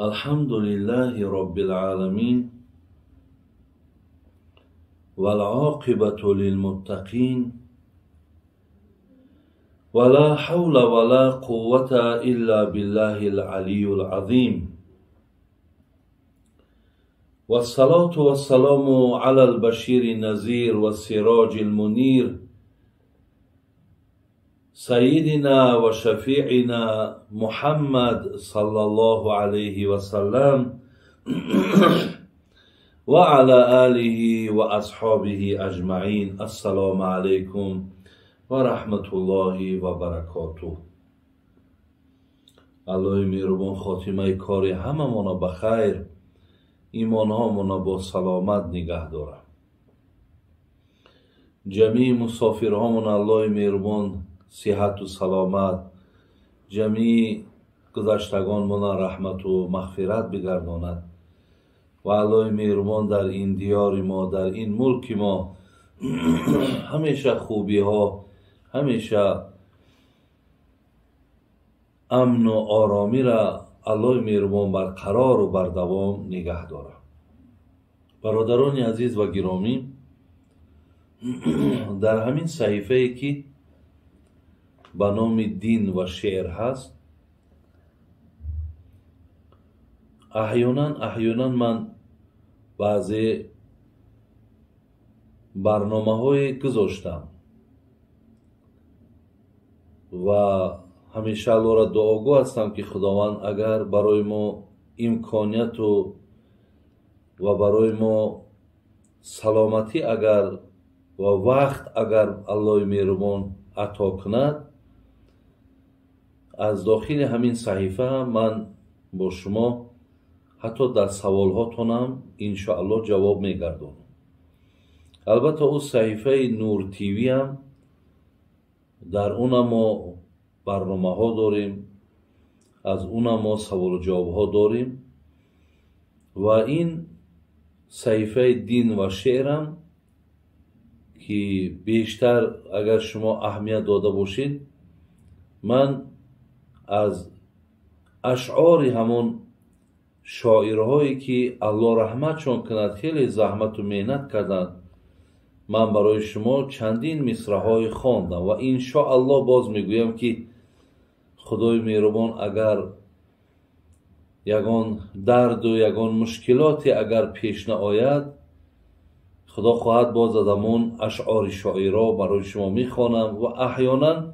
الحمد لله رب العالمين والعاقبة للمتقين ولا حول ولا قوة إلا بالله العلي العظيم والصلاة والسلام على البشير النذير والسراج المنير سيدنا وشفيعنا محمد صلى الله عليه وسلم وعلى آله وأصحابه أجمعين. السلام عليكم ورحمة الله وبركاته. الله مهربان خاتمه کاری همه مانا بخیر، ایمان ها مانا با سلامت نگه داره. جمیع مسافر ها مانا الله مهربان صحت و سلامت، جمیع گذشتگان مانا رحمت و مغفرت بگرداند و الله مهربان در این دیار ما، در این ملک ما همیشه خوبی ها، همیشه امن و آرامی را الله مهربان برقرار و بر دوام نگه داره. برادران عزیز و گرامی، در همین صحیفه ای که به نام دین و شعر هست، احیانا من بعضی برنامه های گذاشتم و همیشه الله را دعاگو هستم که خداوند اگر برای ما امکانیت و برای ما سلامتی اگر و وقت اگر الله مهربان عطا کند، از داخل همین صحیفه من با شما حتی در سوال هاتونم انشاءالله جواب میگردم. البته او صحیفه نور تیوی هم در اون ما برنامه ها داریم، از اون ما سوال و جواب ها داریم و این صحیفه دین و شعرم که بیشتر اگر شما اهمیت داده باشید، من از اشعار همون شاعرهایی که الله رحمتشون کند خیلی زحمت و محنت کردن، من برای شما چندین مصرع‌های خواندم و انشاءالله باز میگویم که خدای مهربان اگر یگان درد و یگان مشکلاتی اگر پیش نآید، خدا خواهد باز از همون اشعار شاعرها برای شما میخوانم و احیانا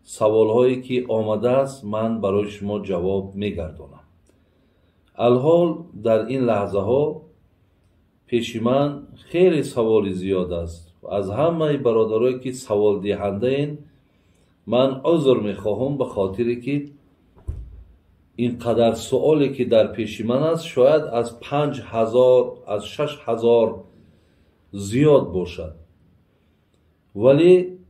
سوالهایی که آمده است من برای شما جواب میگردانم. الحال در این لحظه ها پیش من خیلی سوال زیاد است و از همه برادرایی که سوال دهنده این من عذر میخواهم، به خاطری که اینقدر سوالی که در پیش من است شاید از 5000 از 6000 زیاد باشد، ولی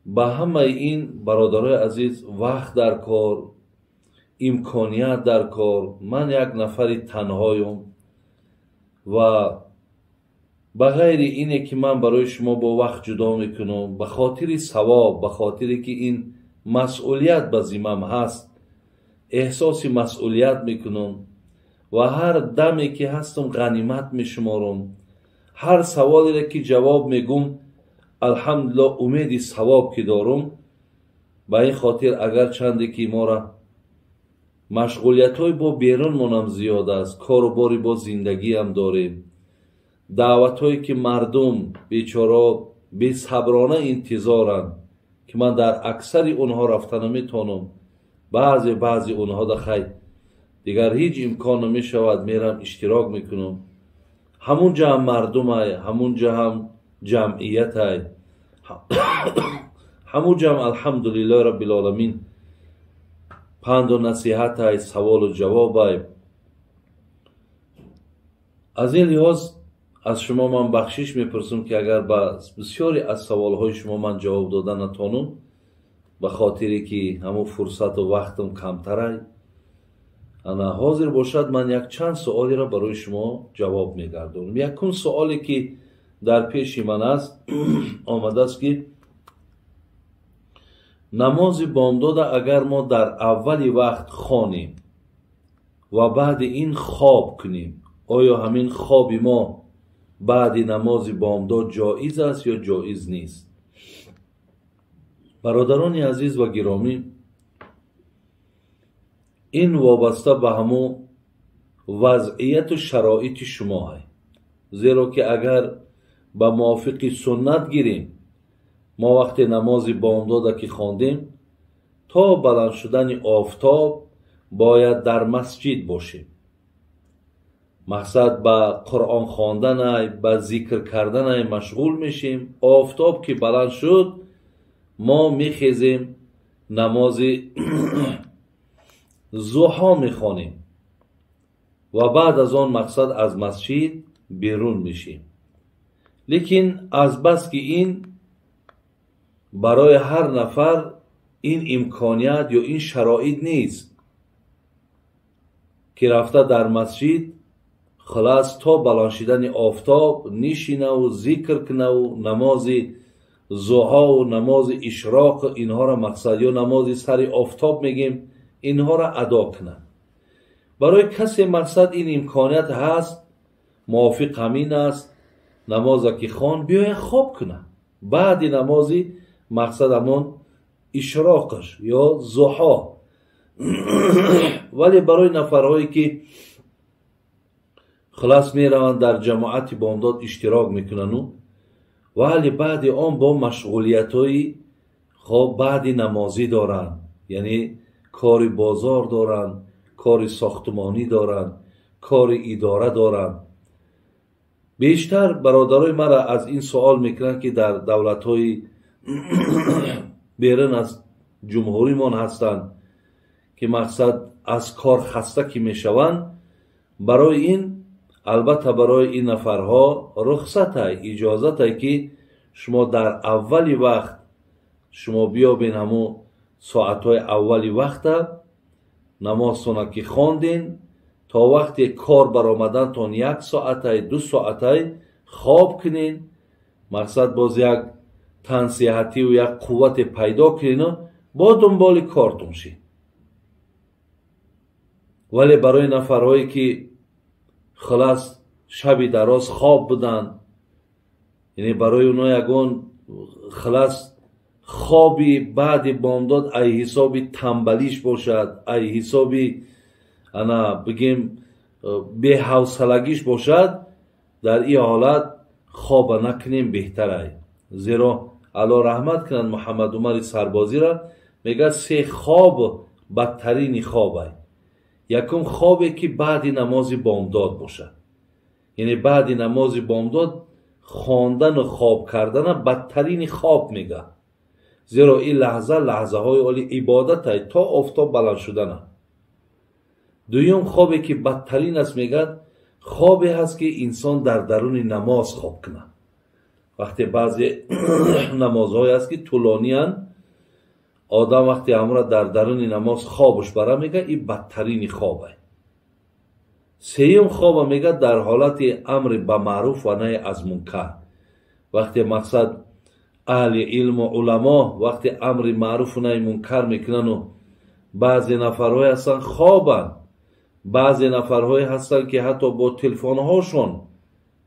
به همه این برادرای عزیز وقت در کار، امکانیت در کار، من یک نفری تنهایم و به غیر اینه که من برای شما با وقت جدا میکنم، به خاطر ثواب، به خاطری که این مسئولیت به ذمم هست، احساس مسئولیت میکنم و هر دمی که هستم غنیمت میشمارم، هر سوالی را که جواب میگم الحمدلله امید ثواب که دارم. به این خاطر اگر چندی که ما را مشغولیت های با بیرون منم زیاد است، کار و باری با زندگی هم داریم، دعوت هایی که مردم بیچارا بی صبرانه انتظارن که من در اکثر اونها رفتن نمیتونم، بعضی اونها دخواه دیگر هیچ امکان نمی شود، میرم اشتراک میکنم. همون جا هم مردم های، همون جا هم جمعیت های، همون جا هم الحمدلله رب العالمین پند و نصیحت های، سوال و جواب های. از این لحاظ از شما من بخشش میپرسم که اگر بسیاری از سوال های شما من جواب دادن نتونم، به خاطری که همون فرصت و وقتم کمتره، انا حاضر باشد من یک چند سوالی را برای شما جواب میگردم. یکون سوالی که در پیش من است آمده است که نماز بامداد اگر ما در اولی وقت خوانیم و بعد این خواب کنیم. آیا همین خواب ما بعد نماز بامداد جایز است یا جایز نیست؟ برادران عزیز و گرامی، این وابسته به همون وضعیت و شرایط شما است. زیرا که اگر به موافق سنت گیریم، ما وقت نماز بامداد که خواندیم تا بلند شدن آفتاب باید در مسجد باشیم. مقصد به قرآن خواندن، به ذکر کردن مشغول میشیم. آفتاب که بلند شد ما میخیزیم نماز ضحا میخوانیم و بعد از آن مقصد از مسجد بیرون میشیم. لیکن از بس که این برای هر نفر این امکانیت یا این شرایط نیست که رفته در مسجد خلاص تا بلند شدن آفتاب نشینه و ذکر کنه و نماز ضحا و نماز اشراق اینها را مقصد یا نماز سر آفتاب میگیم اینها را ادا کنه. برای کسی مقصد این امکانیت هست، موافق همین است، نماز که خوان بیاید خواب کنه بعد نمازی مقصد همون اشراقش یا ضحا. ولی برای نفرهایی که خلاص میروند در جماعت بامداد اشتراک میکنن ولی بعد آن با مشغولیت های خب بعد نمازی دارن، یعنی کار بازار دارن، کار ساختمانی دارن، کار اداره دارن. بیشتر برادرای مرا از این سوال میکنن که در دولت های بیرون از جمهوری من هستند که مقصد از کار خسته که میشوند، برای این البته برای این نفرها رخصت های اجازت های که شما در اولی وقت شما بیا بین همون ساعت های اولی وقت نماز که خواندین تا وقتی کار برآمدن تون 1 ساعت های 2 ساعت های خواب کنین، مقصد باز یک تنصیحتی و یک قوت پیدا کنین با دنبال کارتون شین. ولی برای نفرهایی که خلاص شبی دراز خواب بودن، یعنی برای اونا یگون خلاص خوابی بعد بامداد ای حسابی تنبلیش باشد، ای حسابی انا بگیم به حوصلگیش باشد، در این حالت خواب نکنیم بهتره. زیرا الله رحمت کنند محمد عمر سربازی را میگه 3 خواب بدترین خواب است. یکم خوابی که بعد نماز بامداد باشد، یعنی بعد نماز بامداد خواندن و خواب کردن بدترین خواب میگه، زیرا این لحظه های عالی عبادت است تا آفتاب بلند شدن. دویم خوابی که بدترین است میگه خوابی هست که انسان در درون نماز خواب کنه. وقتی بعضی نمازهای هست که طولانی هست، آدم وقتی همراه در درون نماز خوابش بره میگه این بدترین خواب است. سوم خواب میگه در حالت امر به معروف و نهی از منکر، وقتی مقصد اهل علم و علما وقتی امر معروف و نهی منکر میکنن و بعضی نفرهای هستن خوابن، بعضی نفرهای هستن که حتی با تلفن‌هاشون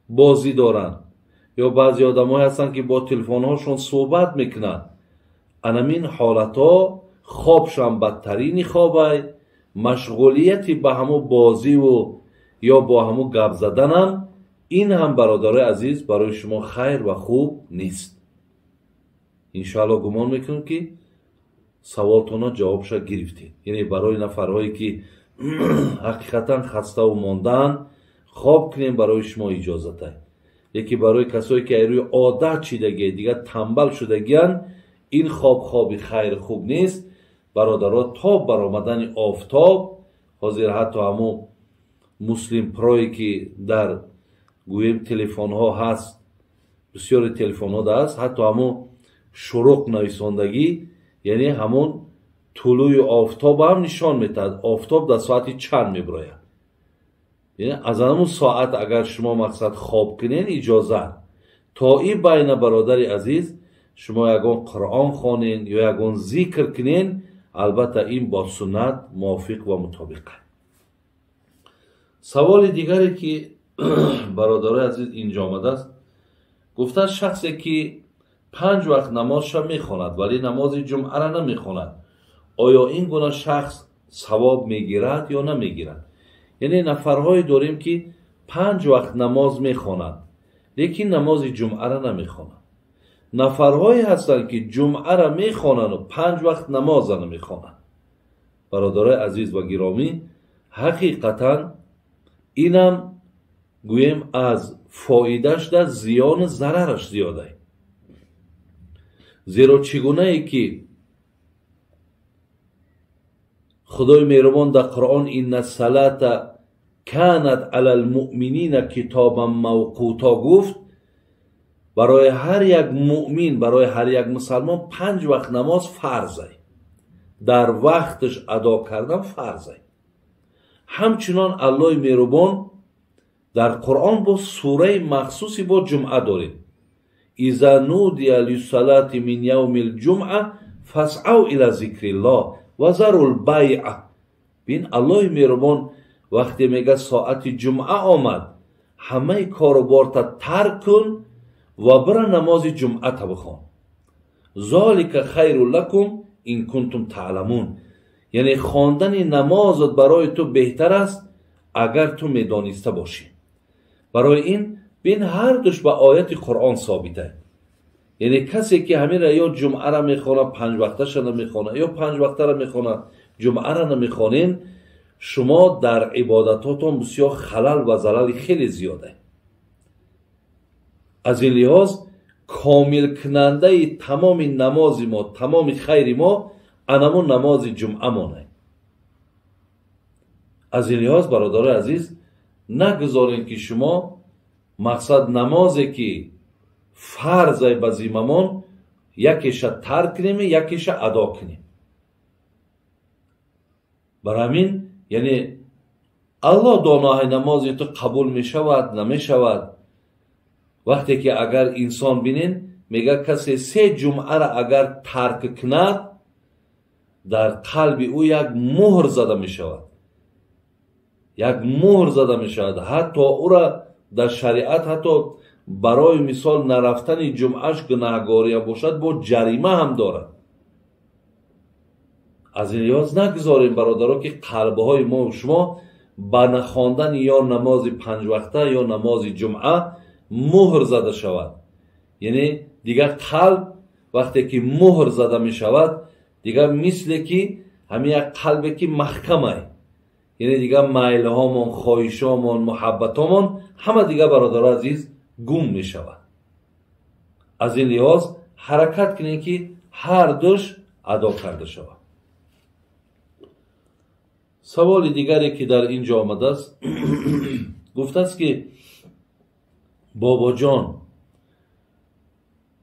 بازی دارن، یا بعضی آدم‌ها هستن که با تلفن‌هاشون صحبت میکنن. انامین حالت‌ها خوابشان بدترین خواب است. مشغولیتی به همو بازی و یا با همو گپ زدن این هم برادرای عزیز برای شما خیر و خوب نیست. انشاءالله گمان میکنم که سوالتون جوابش گرفتید. یعنی برای نفرهایی که حقیقتا خسته و ماندن خواب کنیم برای شما اجازت است. یکی برای کسایی که روی عادت چیدگی دیگه تنبل شدگیان این خواب خیر خوب نیست. برادرها تا برآمدن آفتاب حاضر حتی همو مسلم پرایی که در گویم تلفن ها هست، بسیار تلفن ها هست، حتی همو شروق نویساندگی یعنی همون طلوع آفتاب هم نشان میتد آفتاب در ساعت چند میبراید. یعنی از همون ساعت اگر شما مقصد خواب کنین اجازه تا این بین برادر عزیز شما یگان قرآن خوانین یا یگان ذکر کنین، البته این با سنت موافق و مطابقه. سوال دیگری که برادرای عزیز اینجا آمده است، گفتن شخصی که 5 وقت نمازش میخواند ولی نماز جمعه را نمیخواند، آیا این گونه شخص ثواب میگیرد یا نمیگیرد؟ یعنی نفرهایی داریم که 5 وقت نماز میخوانند لیکن نماز جمعه را نمیخوانند. نفرهایی هستند که جمعه را میخوانند و 5 وقت نماز را نمیخوانند. برادرای عزیز و گرامی، حقیقتا اینم گویم از فایدهش در زیان ضررش زیاده. زیرا چگونه ای که خدای مهربان در قرآن این الصلاة کانت علی المؤمنین کتابا موقوتا گفت، برای هر یک مؤمن، برای هر یک مسلمان 5 وقت نماز فرضه، در وقتش ادا کردن فرضه. همچنان الله مهربان در قرآن با سوره مخصوصی با جمعه دارید. اذا نودی للصلاة من یوم الجمعه فاسعوا الی ذکر الله و ذروا البیع. بین الله مهربان وقتی میگه ساعت جمعه آمد، همه کاروبار تا ترک کن و برا نماز جمعه تا بخوان. ذالک خیر لکم ان کنتم تعلمون. یعنی خواندن نمازت برای تو بهتر است اگر تو میدانسته باشی. برای این بین هر دوش به آیت قرآن ثابته. یعنی کسی که همین را یا جمعه را میخونه 5 وقتش را نمیخونه یا 5 وقته را میخونه جمعه را نمیخونین، شما در عبادتاتون بسیار خلل و زلل خیلی زیاده. از این لحاظ کامل کننده تمام نماز ما، تمام خیر ما انمون نماز جمعه مانه. از این لحاظ برادر عزیز نگذارین که شما مقصد نمازی که فرض بزیممون یکیش ترک کنیم یکیش ادا کنیم. برای همین یعنی الله دانای نمازی تو قبول می شود نمی شود. وقتی که اگر انسان بینین میگه کسی 3 جمعه را اگر ترک کند در قلب او یک مهر زده می شود، یک مهر زده می شود. حتی او را در شریعت حتی برای مثال نرفتن جمعهش گناهکاری باشد با جریمه هم دارد. از این لحاظ نگذاریم برادرها که قلبهای ما و شما با نخواندن یا نماز 5 وقته یا نماز جمعه مهر زده شود. یعنی دیگر قلب وقتی که مهر زده می شود دیگر مثل که همین یک قلبی که محکمه، یعنی دیگر میل هامون، خواهش هامون، محبت هامون همه دیگر برادر عزیز گم می شود. از این لحاظ حرکت کنید که هر دوش ادا کرده شود. سوال دیگری که در اینجا آمده است گفته است که بابا جان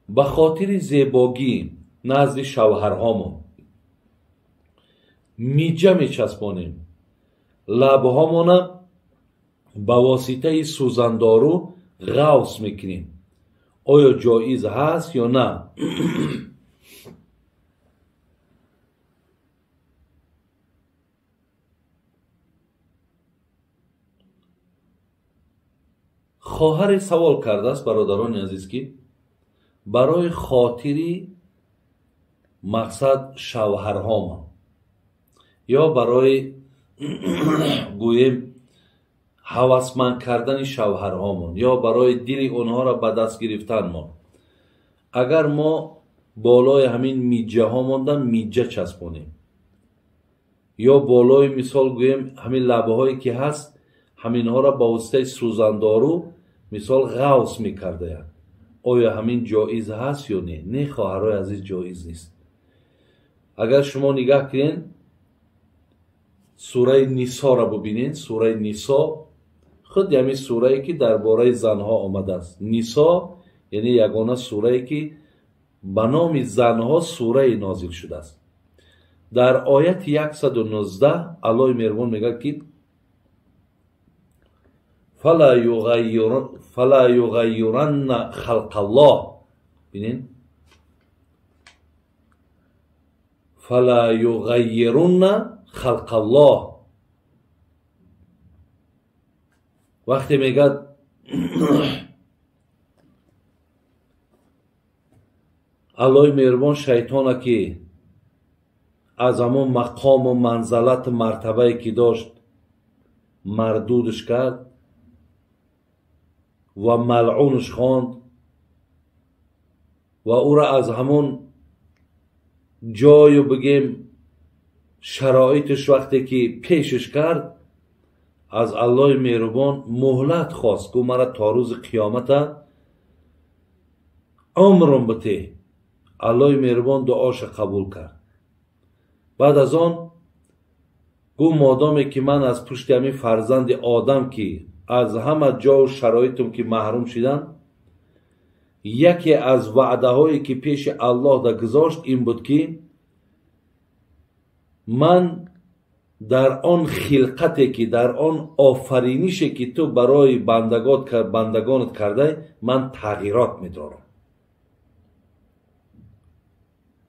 به خاطر زیباگی نزد شوهرهامون میجه میچسبانیم، لبهامون به واسطه سوزندارو غوص میکنیم، آیا جایز هست یا نه؟ خواهر سوال کرده است برادران عزیز که برای خاطری مقصد شوهرهامون یا برای گویم هوسمند کردن شوهرهامون یا برای دل اونها را به دست گرفتن ما، اگر ما بالای همین میجه ها ماندن میجه چسبونیم یا بالای مثال گویم همین لبه هایی که هست همین ها را با واسطه سوزندارو مثال غوص میکرده، آیا همین جایز هست یا نه؟ نه خواهرای عزیز، جایز نیست. اگر شما نگاه کنین سوره نساء را ببینین، سوره نساء خود همین سوره که درباره زنها آمده است. نساء یعنی یگانه سوره که به نام زنها سوره نازل شده است. در آیت 119 الله مهربان میگه که فلا یغیرن خلق الله. ببینین فلا یغیرن خلق الله، وقتی میگه الله مهربان شیطانه که از همون مقام و منزلت مرتبه که داشت مردودش کرد و ملعونش خواند و او را از همون جای و بگیم شرایطش وقتی که پیشش کرد از الله مهربان مهلت خواست که مرا تا روز قیامت عمرم بده. الله مهربان دعاش قبول کرد. بعد از آن گو مادامی که من از پشت همین فرزند آدم که از همه جا و شرایطم که محروم شدن، یکی از وعده هایی که پیش الله دا گذاشت این بود که من در آن خلقتی که در آن آفرینشی که تو برای بندگانت کرده من تغییرات میدارم.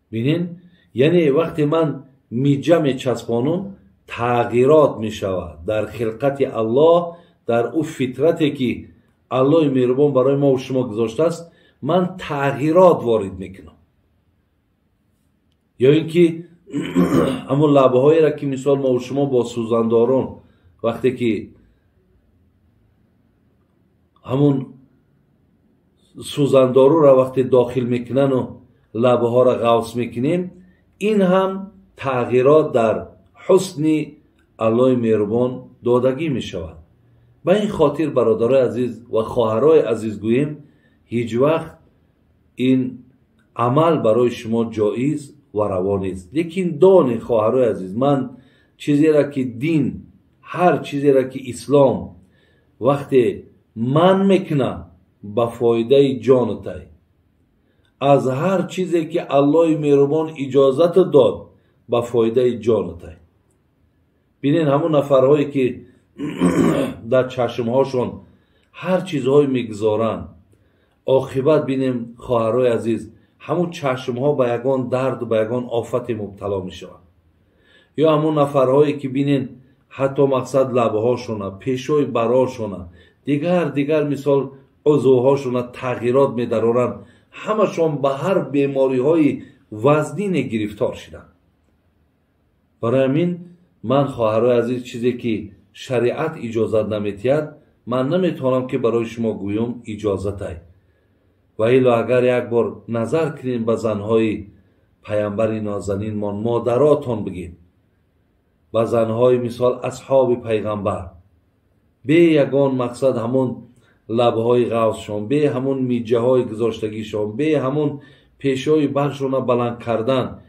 بینین یعنی وقتی من میجه میچسبانم تغییرات میشود در خلقت الله، در او فطرتی که الله مهربان برای ما و شما گذاشته است من تغییرات وارد میکنم. یا اینکه همون لبه هایی را که مثال ما و شما با سوزنداران وقتی که همون سوزندارو را وقتی داخل میکنن و لبه ها را غوص میکنیم، این هم تغییرات در حسن الله مهربان دادگی میشود. به این خاطر برادرای عزیز و خواهرای عزیز گوییم هیچ وقت این عمل برای شما جایز و روا نیست. لیکن دانی خواهرای عزیز، من چیزی را که دین، هر چیزی را که اسلام وقتی من میکنه به فایده جانتای، از هر چیزی که الله مهربان اجازت داد به فایده جانتای. بینین همون نفرهایی که در چشمهاشون هر چیزهایی میگذارن، عاقبت بینیم خواهرای عزیز همون چشمها به یگان درد و به یگان آفت مبتلا میشوند. یا همون نفرهایی که بینین حتی مقصد لبه هاشونه، پیشوی براشونه، دیگر مثال عضوهاشونه تغییرات میدارن، همشون به هر بیماری های وزنین گرفتار شدن. برای همین من خواهرای عزیز چیزی که شریعت اجازت نمیتید من نمیتونم که برای شما گویم اجازت های. و ایلا اگر یک بار نظر کنیم به زنهای پیامبر نازنین مادراتون بگیم، به زنهای مثال اصحاب پیغمبر، به یگان مقصد همون لبه های غوثشون، به همون میجه های گذاشتگیشون، به همون پیشای برشون بلند کردن،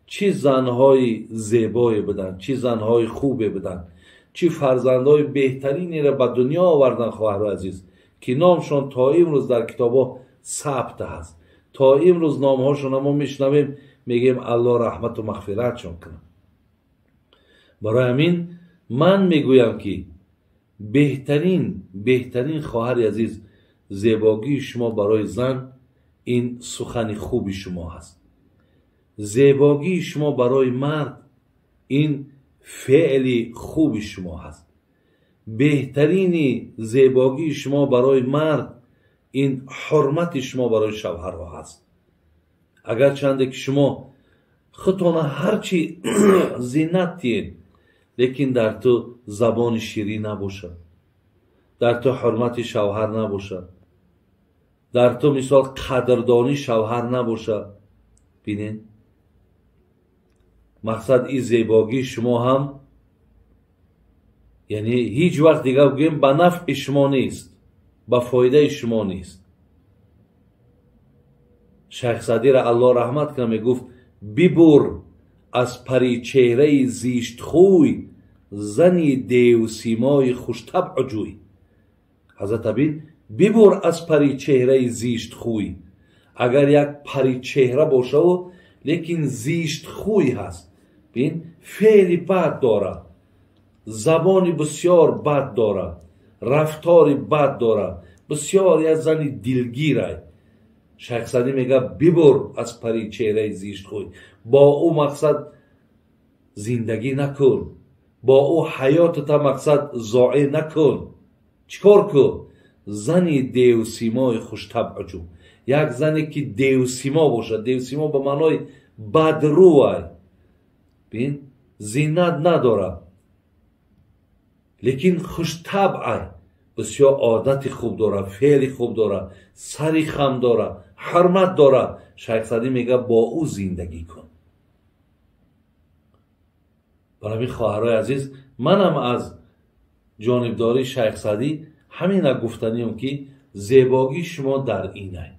چی زنهای زیبایی بدن، چی زنهای خوبی بدن، چی فرزندهای بهترینی را به دنیا آوردن خواهر عزیز که نامشون تا امروز در کتابا ثبت هست. تا امروز نامهاشون ما میشنویم میگیم الله رحمت و مغفرتشون کنه. برای همین من میگویم که بهترین خواهر عزیز زیباگی شما برای زن این سخن خوبی شما هست. زیباگی شما برای مرد این فعل خوبی شما هست. بهترین زیباگی شما برای مرد این حرمت شما برای شوهرها هست. اگر چنده که شما خودتان هرچی زینت دید لیکن در تو زبان شیرین نباشد، در تو حرمت شوهر نباشد، در تو مثال قدردانی شوهر نباشد، بینین مقصد این زیباگی شما هم یعنی هیچ وقت دیگه بگیم به نفع شما نیست، به فایده شما نیست. شیخ سعدی را الله رحمت کنه میگفت ببر از پری چهره زیشت خوی زنی دیو سیمای خوش طبع جوی. حضرت ابین ببر از پری چهره زیشت خوی، اگر یک پری چهره باشه و لیکن زیشت خوی هست، بین فعلی بد داره، زبانی بسیار بد داره، رفتاری بد داره، بسیار از زنی دلگیره، شیخ سعدی میگه ببر از پری چهره زیشت خوی، با او مقصد زندگی نکن، با او حیاتت مقصد ضایع نکن. چیکار کو؟ زنی دیو سیمای خوش طبع جو. یک زنی که دیو سیما باشد. دیو سیما به معنای بدروی، بین زینت نداره لیکن خوش طبعه، بسیار عادت خوب داره، فعل خوب داره، سری خم داره، حرمت داره. شیخ سعدی میگه با او زندگی کن. برای خواهرای عزیز، منم از جانبداری شیخ سعدی همین گفتنیم که زیبایی شما در اینه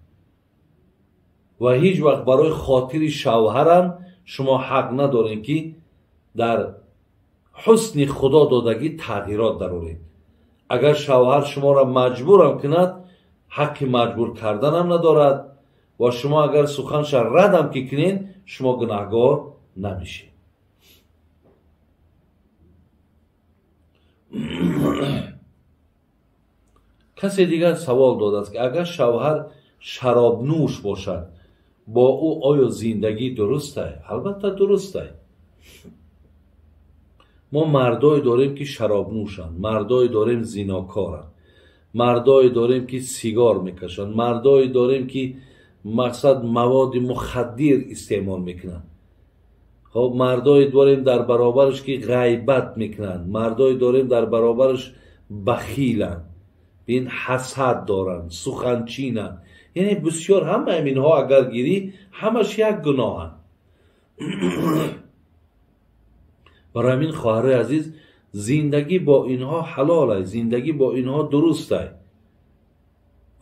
و هیچ وقت برای خاطر شوهرم شما حق ندارین که در حسن خدا دادگی تغییرات درارید. اگر شوهر شما را مجبورم کند، حق مجبور کردن هم ندارد و شما اگر سخنش ردم که کنین، شما گناهگار نمیشید. کسی دیگر سوال داده است که اگر شوهر شراب نوش باشد با او آیا زندگی درسته؟ البته درسته. ما مردای داریم که شراب نوشن، مردای داریم زیناکارن، مردای داریم که سیگار میکشن، مردای داریم که مقصد مواد مخدر استعمال میکنن. خب مردای داریم در برابرش که غیبت میکنن، مردای داریم در برابرش بخیلن، بین حسد دارن، سخنچینن. یعنی بسیار همه اینها اگر گیری همش یک گناهن. برای همین خواهر عزیز، زندگی با اینها حلاله، زندگی با اینها درسته،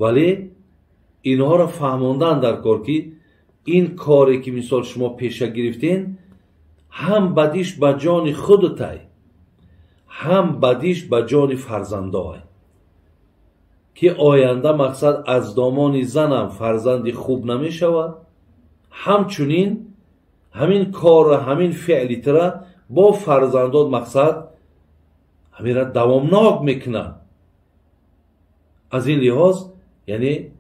ولی اینها را فهماندن در کار که این کاری که مثال شما پیشه گرفتین هم بدیش به جان خودتای، هم بدیش به جان فرزندای که آینده مقصد از دامان زنم فرزندی خوب نمی شود. همچنین همین کار همین فعلی تره با فرزندات مقصد همین را دوامناک میکنن. از این لحاظ یعنی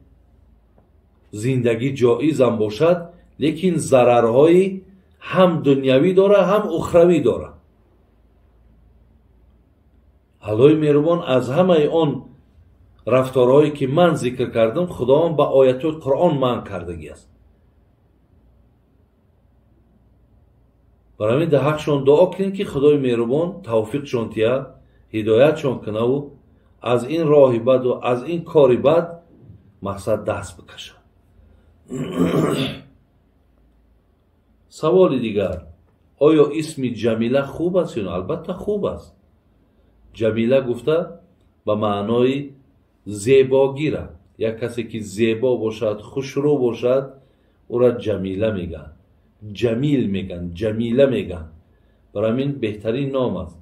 زندگی جایز هم باشد، لیکن ضررهایی هم دنیوی داره هم اخروی داره. الله مهربان از همه آن رفتارهایی که من ذکر کردم خداوند به آیات قرآن منع کردگی است. برای همین در حقشان دعا کنید که خدای مهربان توفیقشان تیه، هدایتشان کنه و از این راهی بد و از این کاری بد مقصد دست بکشه. سوال دیگر، آیا اسم جمیله خوب است یا نه؟ البته خوب است. جمیله گفته به معنای زیباگیره. یک کسی که زیبا باشد، خوشرو باشد، او را جمیله میگن، جمیل میگن، جمیله میگن. برای همین بهترین نام است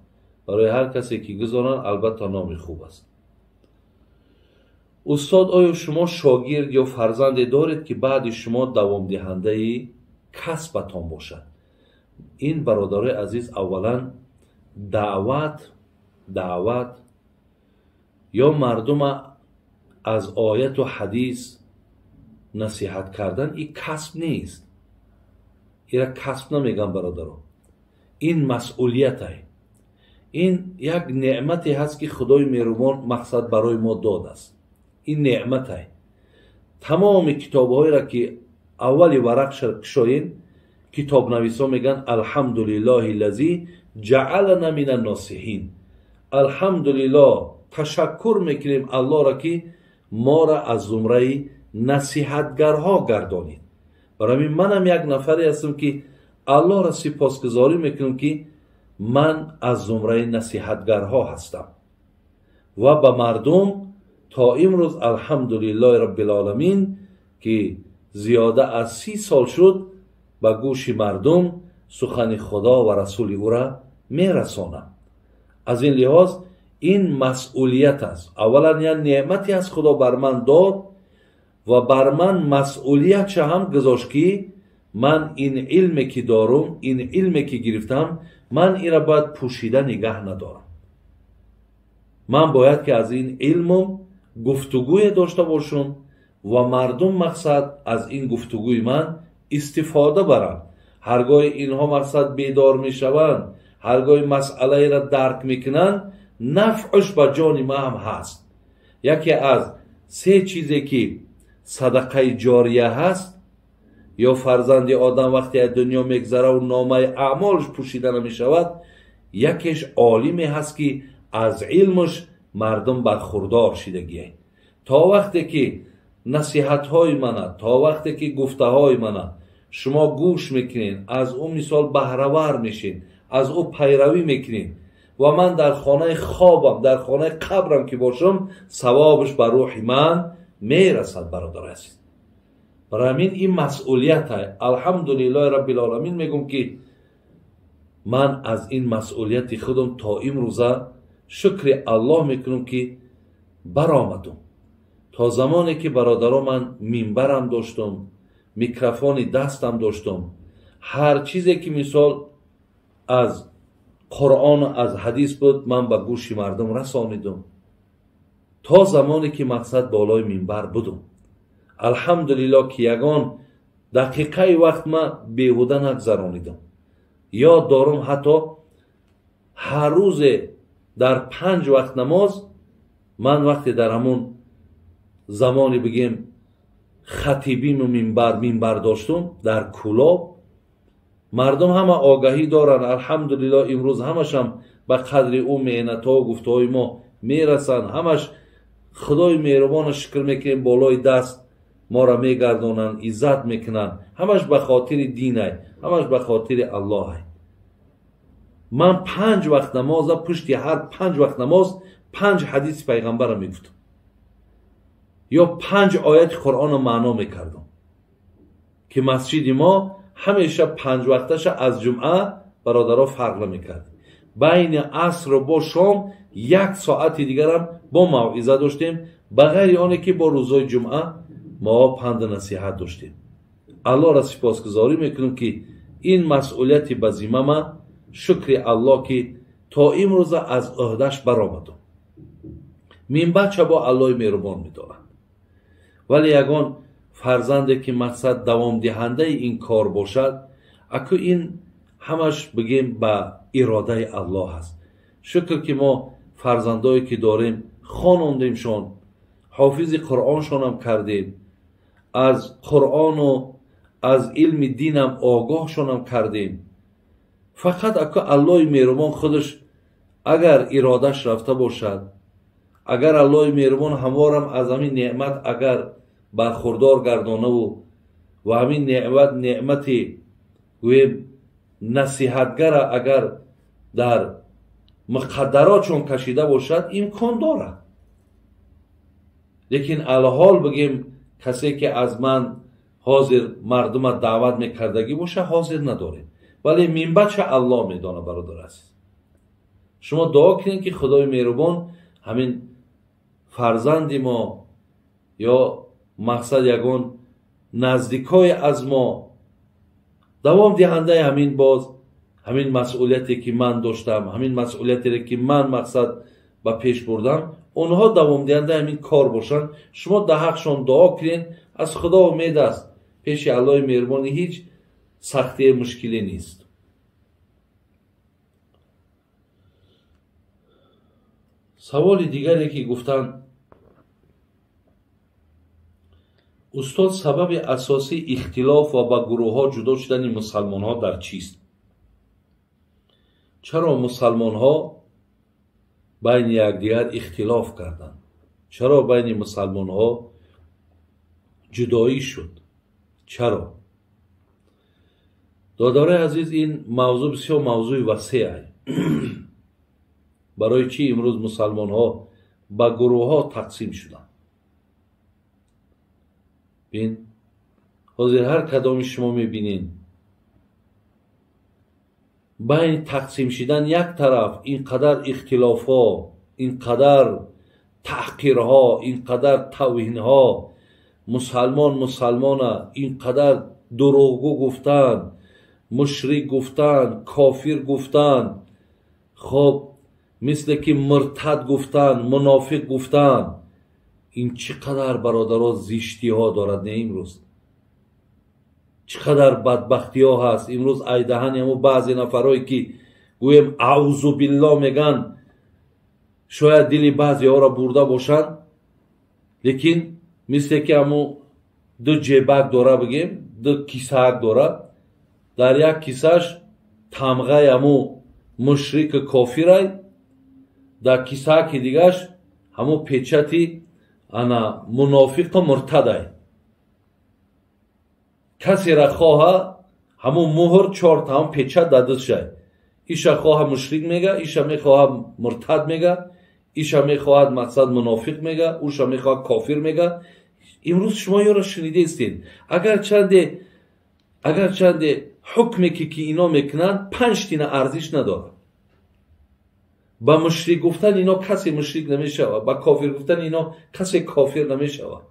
برای هر کسی که گذارن، البته نام خوب است. استاد، آیا شما شاگرد یا فرزند دارید که بعد شما دوام دهنده کسبتان باشد؟ این برادر عزیز، اولا دعوت یا مردم از آیت و حدیث نصیحت کردن این کسب نیست. این را کسب نمیگن برادران، این مسئولیت است. این یک نعمتی هست که خدای مهربان مقصد برای ما داده است. این نعمت است. تمام کتاب هایی را که اولی ورق شاین کتاب نویسا میگن الحمدلله الذی جعلنا من الناصحین. الحمدلله، تشکر میکنیم الله را که ما را از زمره نصیحتگرها گردانید. برای منم یک نفری هستم که الله را سپاسگزاری میکنم که من از زمره نصیحتگرها هستم و به مردم تا امروز الحمدلله رب العالمین که زیاده از 30 سال شد به گوش مردم سخن خدا و رسول او را میرسانم. از این لحاظ این مسئولیت است. اولا یک نعمتی از خدا بر من داد و بر من مسئولیت هم گذاشت که من این علمی که دارم، این علمی که گرفتم، من این را باید پوشیده نگه ندارم. من باید که از این علمم گفتگوی داشته باشم و مردم مقصد از این گفتگوی من استفاده برن. هرگاه اینها مقصد بیدار می شوند، هرگاه مسئله را درک میکنن، نفعش به جان ما هم هست. یکی از سه چیزی که صدقه جاریه هست، یا فرزند آدم وقتی از دنیا میگذره و نامه اعمالش پوشیده نمی شود، یکیش عالمی هست که از علمش مردم برخوردار شدگیه. تا وقتی که نصیحت های منه، تا وقتی که گفته های منه شما گوش میکنین، از او مثال بهره‌ور میشین، از او پیروی میکنین و من در خانه خوابم، در خانه قبرم که باشم، ثوابش بر روح من میرسد. برادر عزیز، برای همین این مسئولیت های الحمدلله رب العالمین میگم که من از این مسئولیت خودم تا امروزه شکر الله میکنم که برآمدم. تا زمانی که برادران من منبرم داشتم، میکروفون دستم داشتم، هر چیزی که مثال از قرآن و از حدیث بود من به گوش مردم رسانیدم، تا زمانی که مقصد بالای منبر بودم. الحمدلله که یگان دقیقه وقت من بیهوده نگذرانیدم. یاد دارم حتی هر روز در 5 وقت نماز من وقتی در همون زمانی بگیم خطیبین و منبر داشتم در کلاب، مردم همه آگاهی دارن. الحمدلله امروز همشم به قدر او مهنت ها و گفته های ما میرسن. همش خدای مهربان شکر میکنیم، بالای دست ما را میگردونن، عزت میکنن. همش به خاطر دینه، همش به خاطر الله. من 5 وقت نماز، پشتی هر 5 وقت نماز 5 حدیث پیغمبر را میگفتم یا 5 آیت قرآن را معنا میکردم که مسجد ما همیشه 5 وقتش از جمعه برادرها فرق میکرد. بین عصر و با شام 1 ساعت دیگر هم با موعظه داشتیم، بغیر آنه که با روزهای جمعه ما پند نصیحت داشتیم. الله را سپاسگزاری میکنم که این مسئولیت به ذمه من، شکر الله که تا امروز از عهدهش برآمدم. من بچه با الله مهربان میدارند، ولی یگان فرزنده که مقصد دوام دهنده این کار باشد، اکو این همش بگیم به اراده الله هست. شکر که ما فرزندایی که داریم خواندیمشان، حافظ قرآنشان هم کردیم، از قرآن و از علم دینم آگاهشان هم کردیم. فقط اکو الله مهربان خودش اگر ارادش رفته باشد، اگر الله مهربان هموارم از همین نعمت اگر برخوردار گردانه و همین نعمتی نصیحتگر اگر در مقدرات چون کشیده باشد، امکان دارد. لیکن الحال بگیم کسی که از من حاضر مردم دعوت میکردگی باشه حاضر نداره، ولی منبعش الله میدانه. برادر عزیز، شما دعا کنید که خدای مهربان همین فرزند ما یا مقصد یگان نزدیکای از ما دوام دهنده همین باز همین مسئولیتی که من داشتم، همین مسئولیتی که من مقصد به پیش بردم، اونها دوام دهنده همین کار باشن. شما در حقشان دعا کنید. از خدا امید است، پیش الله مهربان هیچ سختی مشکلی نیست. سوال دیگری که گفتن، استاد سبب اساسی اختلاف و با گروه ها جدا شدن مسلمان ها در چیست؟ چرا مسلمان ها بین یکدیگر اختلاف کردند؟ چرا بین مسلمان ها جدایی شد؟ چرا؟ دادار عزیز، این موضوع بسیار موضوع وسیع است. برای چی امروز مسلمان ها با گروه ها تقسیم شدند؟ بین حاضر هر کدام شما میبینین بین تقسیم شدن یک طرف اینقدر اختلاف ها، اینقدر تحقیر ها، اینقدر توهین ها، مسلمان اینقدر دروغگو گفتن، مشرک گفتن، کافر گفتن، خب مثل که مرتد گفتن، منافق گفتن. این چقدر برادرها زیشتی ها دارد نه امروز؟ چقدر بدبختی ها هست امروز. ایدهن همو بعضی نفرهایی که گویم اعوذ بالله میگن، شاید دل بعضی ها را برده باشند، لیکن مثل که همون دو جیبک داره بگیم، دو کیسک داره، در یک کیسش تمغه همون مشرک کافر، در کیسک دیگرش همون پیچتی انا منافق مرتد. کسی را خواه همون مهر 4 تا هم پیچت داده شد. ایشا خواه مشرک میگه، ایشا میخواه مرتد میگه، ایشا میخواد مقصد منافق میگه، اوشا میخواد کافر میگه. امروز شما یا را شنیده استید اگر چند حکمی که اینا میکنن 5 تینه ارزش نداره. با مشرک گفتن اینا کسی مشرک نمیشود، با کافر گفتن اینا کسی کافر نمیشود،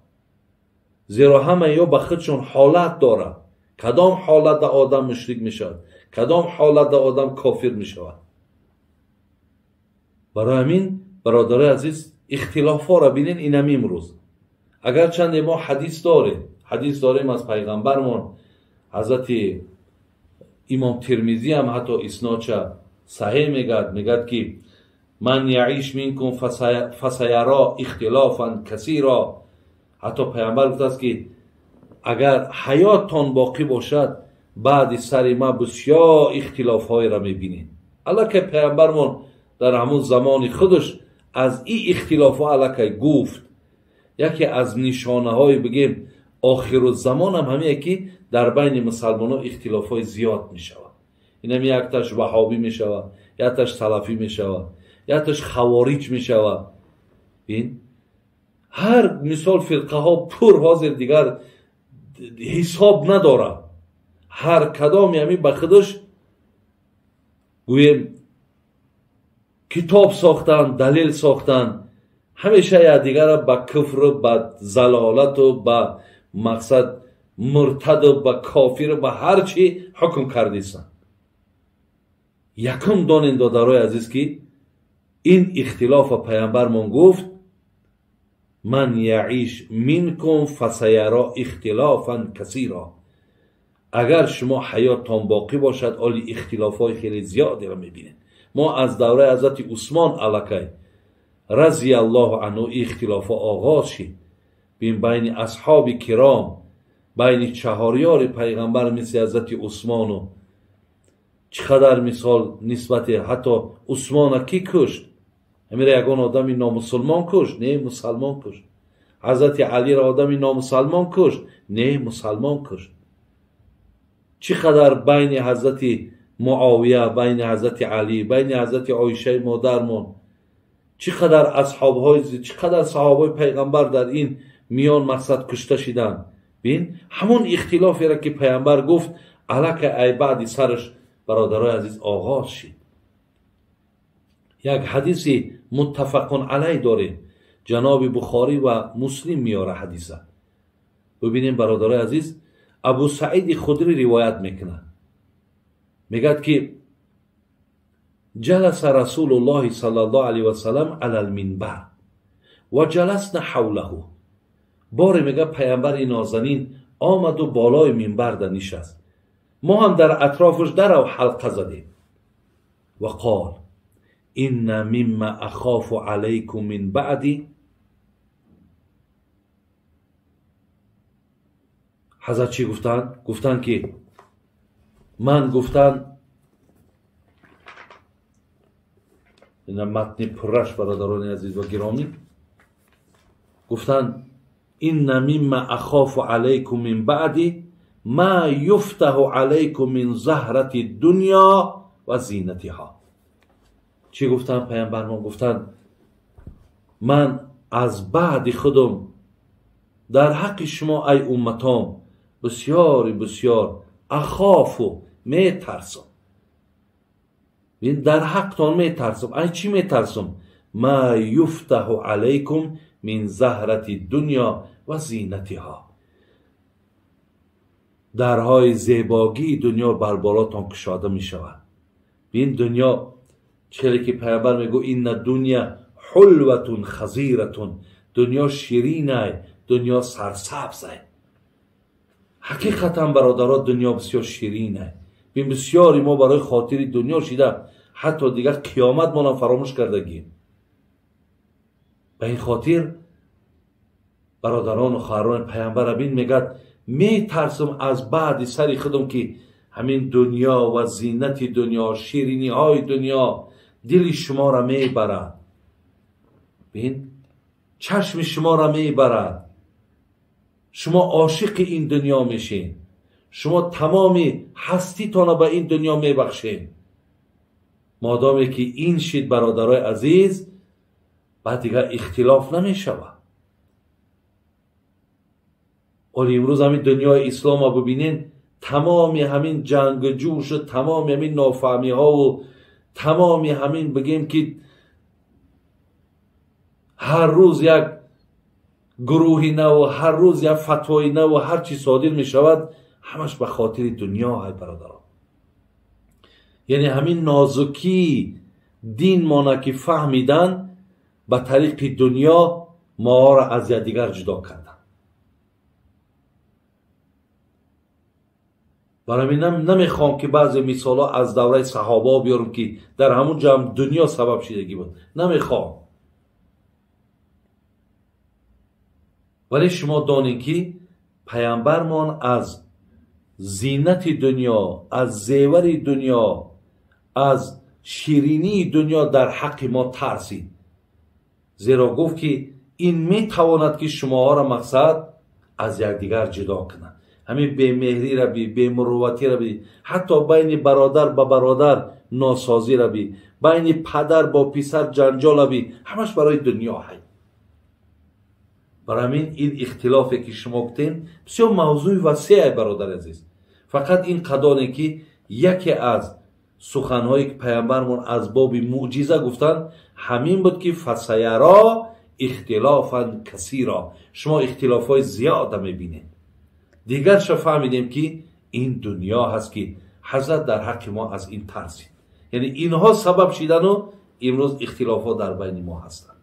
زیرا همه یا با خودشون حالت داره. کدام حالت آدم مشرک میشود، کدام حالت آدم کافر میشود. برای همین برادر عزیز اختلاف ها را بینین. این هم امروز اگر چند ما حدیث داریم از پیغمبرمون حضرت امام ترمذی هم حتی اسنادش صحیح میگد که من یعیش منکم فسیرا اختلافا کثیرا. حتی پیغمبر گفته است که اگر حیاتتان باقی باشد بعد سر ما بسیار اختلاف های را میبینید. البته پیغمبرمون در همون زمان خودش از این اختلاف ها البته گفت. یکی از نشانه های بگیم آخر الزمان هم همه که در بین مسلمان ها اختلاف های زیاد می شود. این هم یکتش وهابی می شود، یکتش سلفی می شود، یکتش خوارج می شود. بین هر مثال فرقه ها پر حاضر دیگر حساب نداره. هر کدام یعنی به خودش گویم کتاب ساختن، دلیل ساختن، همیشه دیگر با کفر، با زلالت و با مقصد مرتد و با کافر و با هر چی حکم کردیستن. یکم دانین دادرای عزیز که این اختلاف پیامبر من گفت من یعیش منکم فسیرا اختلافا کثیرا. اگر شما حیاتتان باقی باشد آلی اختلاف های خیلی زیادی را میبینید. ما از دوره حضرت عثمان علیه رضی الله عنه اختلاف آغاز شد. بین اصحاب کرام، بین چهاریار پیغمبر مثل حضرت عثمان و چقدر مثال نسبت حتی عثمان کی کشت؟ امیره یکان آدمی نامسلمان کشت؟ نه مسلمان کشت. حضرت علی را آدمی نامسلمان کشت؟ نه مسلمان کشت. چقدر بین حضرت معاویه، بین حضرت علی، بین حضرت عایشه مادرمان، چقدر چقدر صحابه پیغمبر در این میان مقصد کشته شدند. بین همون اختلافی را که پیغمبر گفت الک ای بعد سرش برادرای عزیز آغاز شد. یک حدیث متفق علیه داریم، جناب بخاری و مسلم میاره حدیثه. ببینیم برادرای عزیز ابو سعید خدری روایت میکنه، میگد که جلس رسول الله صلی الله علیه و سلم علی المنبر و جلسنا حوله. باری میگه پیامبر نازنین آمد و بالای منبر در نشست، ما هم در اطرافش در و حلقه زدیم و قال این مما اخاف علیکم من بعدی. حضرت چی گفتن؟ گفتن که این متن پرش برادران عزیز و گرامی، گفتن این مما اخاف علیکم من بعدی ما یفتح علیکم من زهرت دنیا و زینتها. چی گفتن پیامبر ما؟ گفتن من از بعد خودم در حق شما ای امتام بسیار اخاف و می ترسم. در حقتان می ترسم. ای چی می ترسم؟ ما یفتح علیکم من زهرت دنیا و زینتها. درهای زیباگی دنیا بر بالاتان کشاده می شود. این دنیا چلی که پیامبر میگو این دنیا حلوتون خضیرتون، دنیا شیرینه، دنیا سرسبزه. حقیقتا برادرها دنیا بسیار شیرینه. بین بسیاری ما برای خاطر دنیا شده حتی دیگر قیامت ما فراموش کردگیم. به این خاطر برادران و خواهران پیامبر بین میگد می ترسم از بعد سری خودم که همین دنیا و زینت دنیا، شیرینی های دنیا دل شما را می برد. بین چشم شما را می برد. شما عاشق این دنیا میشین. شما تمام هستیتان را به این دنیا می بخشین. مادامی که این شید برادرای عزیز، بعد دیگر اختلاف نمی شود. ولی امروز همین دنیای اسلام را ببینین، تمام همین جنگ و جوش و تمام همین نافهمی ها و تمام همین بگیم که هر روز یک گروهی نو، هر روز یک فتوای نو، هر چی صادر می شود همش به خاطر دنیا های برادران. یعنی همین نازکی دین مانه که فهمیدن به طریق دنیا ما را از یکدیگر جدا کردن. برای نمیخوام که بعضی مثال ها از دوره صحابه بیارم که در همون جمع دنیا سبب شدگی بود. نمیخوام. ولی شما دانید که پیامبرمان از زینت دنیا، از زیور دنیا، از شیرینی دنیا در حق ما ترسید. زیرا گفت که این میتواند که شما را مقصد از یکدیگر جدا کنند. همین بی‌مهری را بی، بی‌مروتی را بی، حتی بین برادر با برادر ناسازی را بی، بین پدر با پسر جنجال را بی، همش برای دنیا هست. برای این اختلافی که شما گفتین بسیار موضوع وسیع برادر عزیز. فقط این قدانه که یکی از سخنهایی که پیامبرمون از باب معجزه گفتن همین بود که فسیرا اختلافا کثیرا، شما اختلافای زیاد میبینید. دیگر شما فهمیدیم که این دنیا هست که حضرت در حق ما از این ترسید. یعنی اینها سبب شدن و امروز اختلافات در بین ما هستند.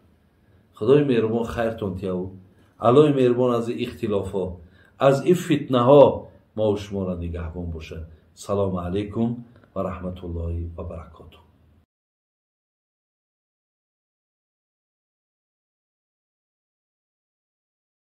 خدای مهربان خیرتون تیاو، الهی مهربان از اختلافات، از این فتنه ها ما و شما را نگهبان باشه. سلام علیکم و رحمت الله و برکاته.